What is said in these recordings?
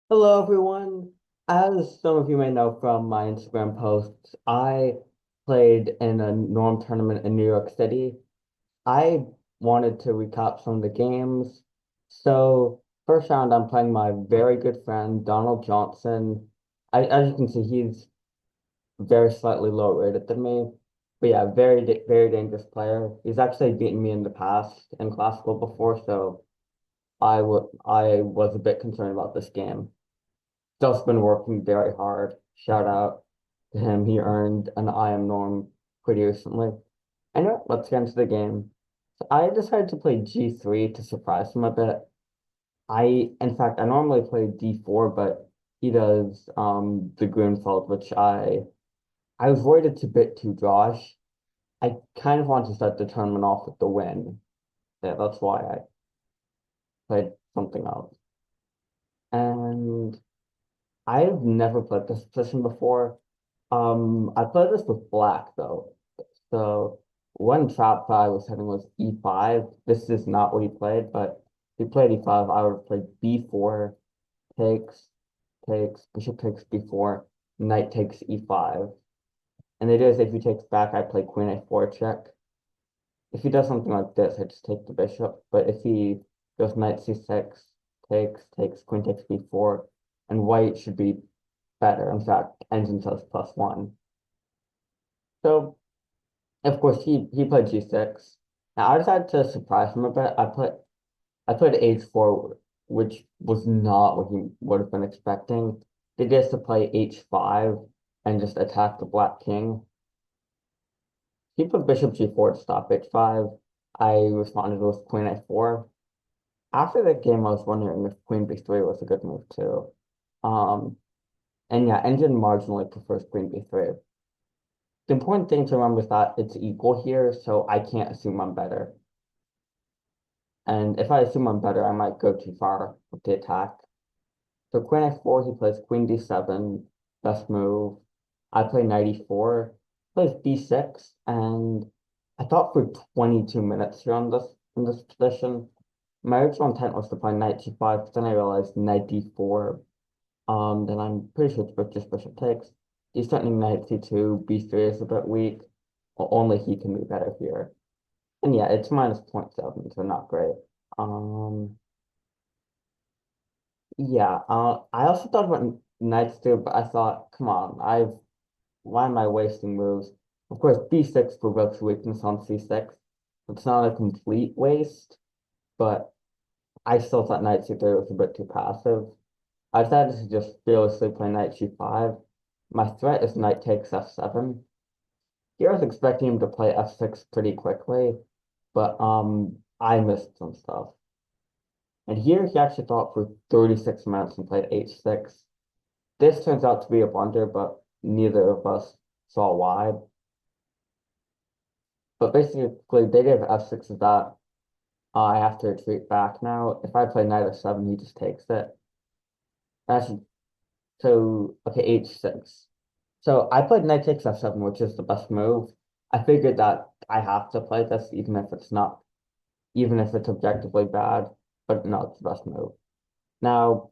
Hello, everyone. As some of you may know from my Instagram posts, I played in a Norm tournament in New York City. I wanted to recap some of the games. So, first round, I'm playing my very good friend, Donald Johnson. As you can see, he's very slightly lower rated than me. But yeah, very dangerous player. He's actually beaten me in the past in classical before, so I was a bit concerned about this game. Just been working very hard. Shout out to him. He earned an I am Norm pretty recently. Anyway, let's get into the game. So I decided to play G3 to surprise him a bit. In fact, I normally play D4, but he does the Grunfeld, which I was worried it's a bit too drawish. I kind of want to start the tournament off with the win. Yeah, that's why I played something else. And I've never played this position before. I played this with black though. So one trap I was hitting was E5. This is not what he played, but if he played E5, I would have played B4, takes, bishop takes B4, knight takes E5. And the idea is if he takes back, I play queen A4 check. If he does something like this, I just take the bishop. But if he goes knight C6, takes, queen takes B4, and white should be better. In fact, engine says +1. So of course he played G6. Now I decided to surprise him a bit. I played H4, which was not what he would have been expecting. They just to play H5 and just attack the black king. He put bishop G4 to stop H5. I responded with queen A4. After that game, I was wondering if queen B3 was a good move too. Um, and yeah, engine marginally prefers queen B3. The important thing to remember is that it's equal here, so I can't assume I'm better. And if I assume I'm better, I might go too far with the attack. So queen f4, he plays queen d7, best move. I play knight e4, plays b6, and I thought for 22 minutes here on this in this position. My original intent was to play knight g5, but then I realized knight d4. Then I'm pretty sure it's just bishop takes. He's threatening knight c2, b3 is a bit weak. Only he can be better here. And yeah, it's minus zero point 0.7, so not great. Um, yeah, I also thought about knights too, but I thought, come on, why am I wasting moves? Of course, b6 provokes weakness on c6. It's not a complete waste, but I still thought knight c3 was a bit too passive. I decided to just fearlessly play knight g5. My threat is knight takes f7. Here I was expecting him to play f6 pretty quickly, but I missed some stuff. And here he actually thought for 36 minutes and played h6. This turns out to be a blunder, but neither of us saw why. But basically, the idea of f6 is that I have to retreat back now. If I play knight f7, he just takes it. Actually, so, okay, h6. So I played knight takes f7, which is the best move. I figured that I have to play this even if it's objectively bad, but no, it's the best move. Now,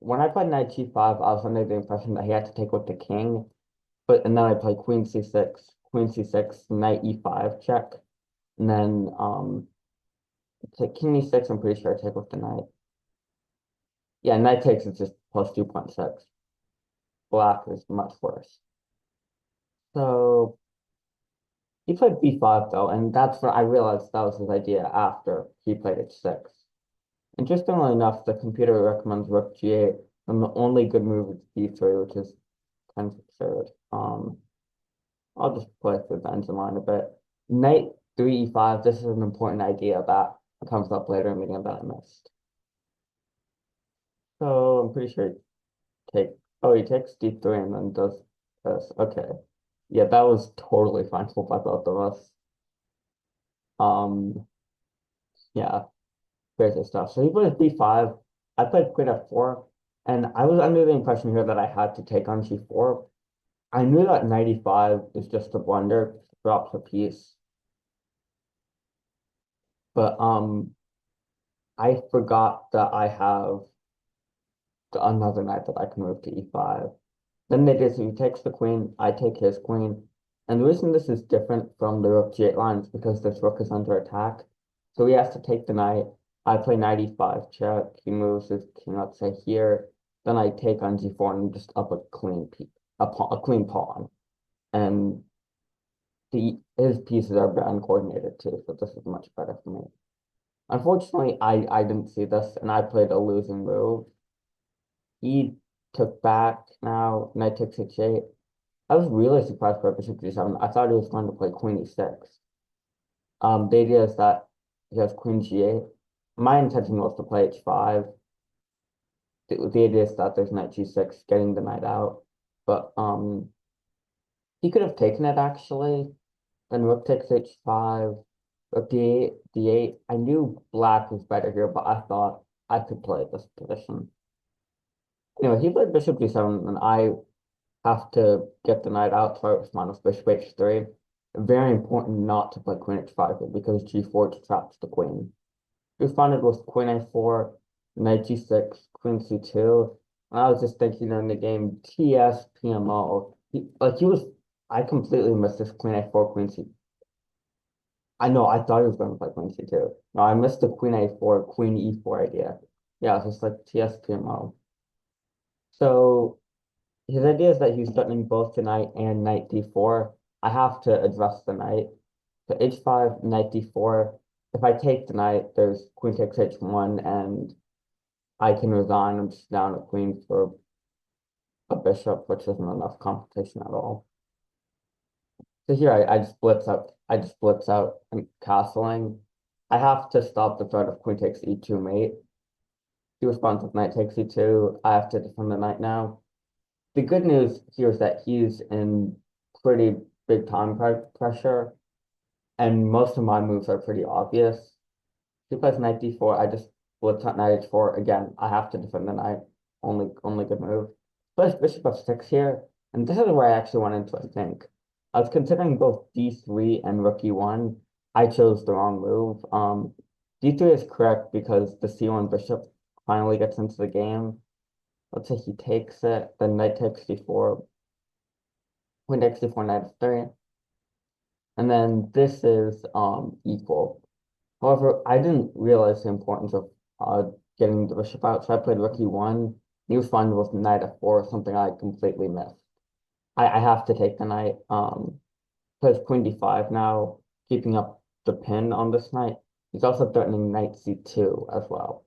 when I played knight g5, I was under the impression that he had to take with the king, and then I played queen c6, knight e5 check, and then take king e6, I'm pretty sure I take with the knight. Yeah, knight takes is just plus 2.6. Black is much worse. So he played b5 though, and that's when I realized that was his idea after he played h6. Interestingly enough, the computer recommends rook g8, and the only good move is b3, which is kind of absurd. I'll just play through the engine line a bit. Knight 3 e5, this is an important idea that comes up later in the game that I missed. So I'm pretty sure he takes d3 and then does this. Okay. Yeah, that was totally fine by both of us. Um, yeah, crazy stuff. So he played b5. I played queen f4, and I was under the impression here that I had to take on g4. I knew that knight e5 is just a blunder, drops a piece, but I forgot that I have another knight that I can move to e5. Then they did, so he takes the queen, I take his queen. And the reason this is different from the rook g8 line is because this rook is under attack. So he has to take the knight. I play knight e5 check. He moves his king, let's say here. Then I take on g4 and just up a clean a clean pawn. And his pieces are uncoordinated too, so this is much better for me. Unfortunately, I didn't see this, and I played a losing move. He took back now, knight takes h8. I was really surprised by bishop g7. I thought he was going to play queen e6. The idea is that he has queen g8. My intention was to play h5. The idea is that there's knight g6, getting the knight out. But he could have taken it actually. Then rook takes h5, rook d8, d8. I knew black was better here, but I thought I could play this position. Anyway, he played bishop g7, and I have to get the knight out, so I respond with bishop h3. Very important not to play queen h5 here, because g4 traps the queen. Responded with queen a4, knight g6, queen c2. And I was just thinking in the game, TS, PMO. I completely missed this queen a4, queen c. I know, I thought he was going to play queen c2. No, I missed the queen a4, queen e4 idea. Yeah, it's just like TS, PMO. So his idea is that he's threatening both the knight and knight d4. I have to address the knight. So h5, knight d4. If I take the knight, there's queen takes h1, and I can resign. I'm just down a queen for a bishop, which isn't enough competition at all. So here I just blitz out. I just blitz out and castling. I have to stop the threat of queen takes e2 mate. He responds with knight takes e2. I have to defend the knight now. The good news here is that he's in pretty big time pressure, and most of my moves are pretty obvious. He plays knight d4. I just blitz out knight h4. Again, I have to defend the knight. Only good move. Plays bishop f6 here, and this is where I actually went into, I think. I was considering both d3 and rook e1. I chose the wrong move. D3 is correct because the c1 bishop finally gets into the game. Let's say he takes it, then knight takes d4, queen takes d4, knight f3. And then this is equal. However, I didn't realize the importance of getting the bishop out, so I played rook e1. He was fine with knight f4, something I completely missed. I have to take the knight. Plays queen d5 now, keeping up the pin on this knight. He's also threatening knight c2 as well.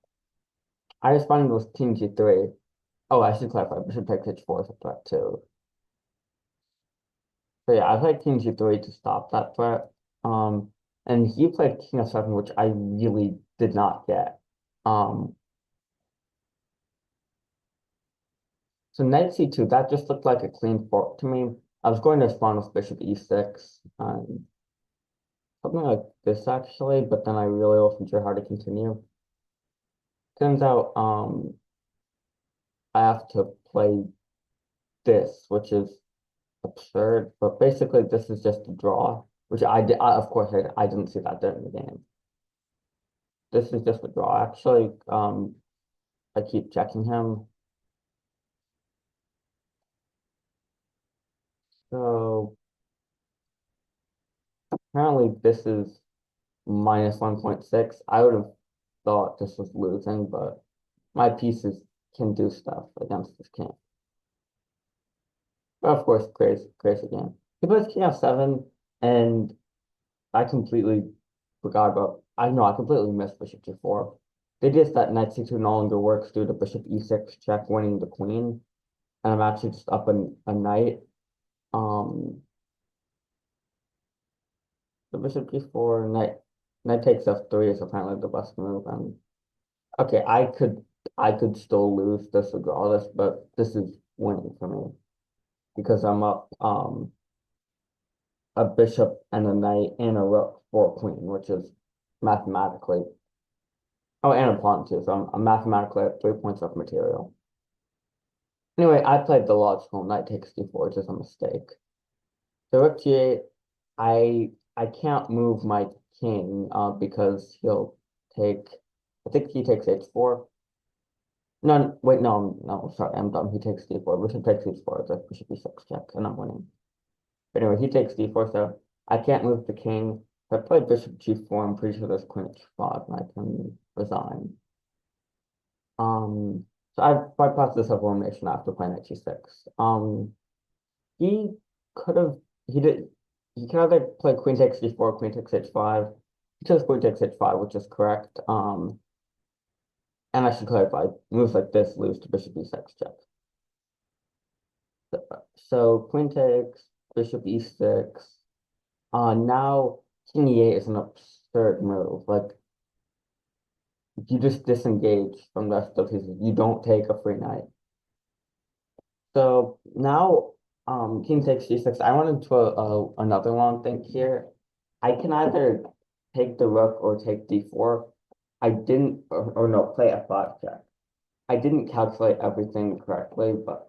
I responded with king g3. Oh, I should clarify, bishop takes h4 is a threat too. So yeah, I played king g3 to stop that threat. And he played king f7, which I really did not get. Um, so knight c2, that just looked like a clean fork to me. I was going to respond with bishop e6, something like this actually, but then I really wasn't sure how to continue. Turns out, I have to play this, which is absurd, but basically this is just a draw, which of course, I didn't see that during the game. This is just a draw, actually. I keep checking him. So apparently this is minus 1.6. I would have thought this was losing, but my pieces can do stuff against this king. But of course, crazy again. He plays king f7, and I completely forgot about. I know I completely missed bishop g4. They just that knight c2 no longer works due to bishop e6 check winning the queen, and I'm actually just up a knight. Um, the bishop g4, knight takes f3 is apparently the best move. And okay, I could still lose this regardless, but this is winning for me because I'm up a bishop and a knight and a rook for a queen, which is mathematically, oh, and a pawn too. So I'm mathematically at 3 points of material. Anyway, I played the logical knight takes d4, which is a mistake. So rook g8, I can't move my king because he'll take, I think he takes h4. No, wait, no, no, sorry, I'm dumb. He takes d4. Bishop takes d4. It's like bishop e6 check, and I'm winning. But anyway, he takes d4, so I can't move the king. If I play bishop g4, I'm pretty sure there's queen h5, and I can resign. So I bypassed this formation after playing at g6. He could have, he did, he can either play queen takes d4, queen takes h5. He chose queen takes h5, which is correct. And I should clarify, moves like this lose to bishop e6 check. So queen takes, bishop e6. Now king e8 is an absurd move. Like you just disengage from the rest of his. You don't take a free knight. So now, king takes g6. I went into another long think here. I can either take the rook or take d4. I didn't, or no, play f5 check. I didn't calculate everything correctly, but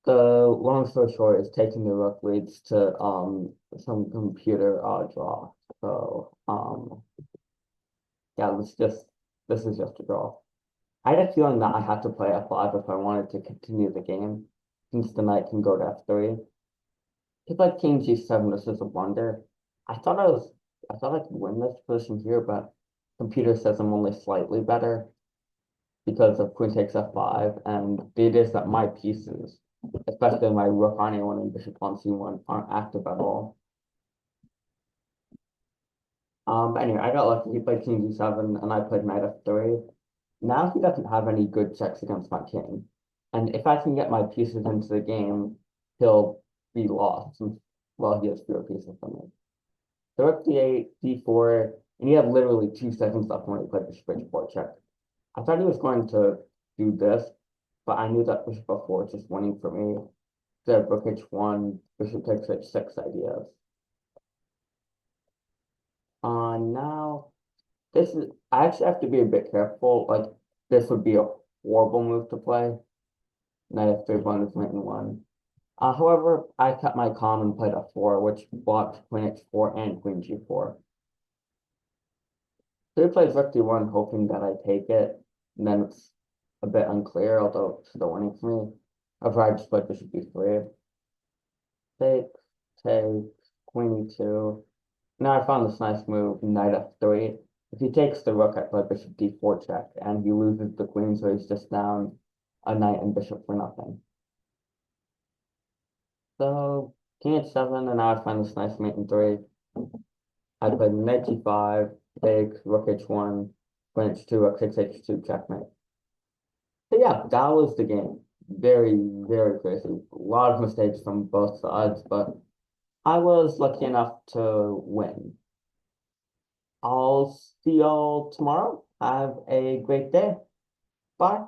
the long story short is taking the rook leads to some computer draw. So yeah, this is just a draw. I had a feeling that I had to play f5 if I wanted to continue the game, since the knight can go to f3. If like king g7, this is a blunder. I thought I could win this position here, but computer says I'm only slightly better because of queen takes f5, and the idea is that my pieces, especially my rook on a1 and bishop on c1, aren't active at all. But anyway, I got lucky. He played king g7, and I played knight f3. Now he doesn't have any good checks against my king, and if I can get my pieces into the game, he'll be lost. Since, well, he has fewer pieces than me. So rook d8, d4, and he had literally 2 seconds left when he played bishop h4 check. I thought he was going to do this, but I knew that bishop f4 is just winning for me. The rook h1, bishop takes h6 ideas. Now this is I actually have to be a bit careful. Like this would be a horrible move to play. Knight f3 blind is knight in one. However, I kept my calm and played f4, which blocked queen h4 and queen g4. So he plays rook d1, hoping that I take it, and then it's a bit unclear, although it's still winning for me. However, I just played bishop b3. Take, take, queen e2. Now I found this nice move, knight f3. If he takes the rook, I play bishop d4 check, and he loses the queen, so he's just down a knight and bishop for nothing. So king h7, and now I find this nice mate in 3. I played knight g5, take, rook h1, queen h2, rook 6 h2, checkmate. So yeah, that was the game. Very, very crazy. A lot of mistakes from both sides, but I was lucky enough to win. I'll see y'all tomorrow. Have a great day. Bye.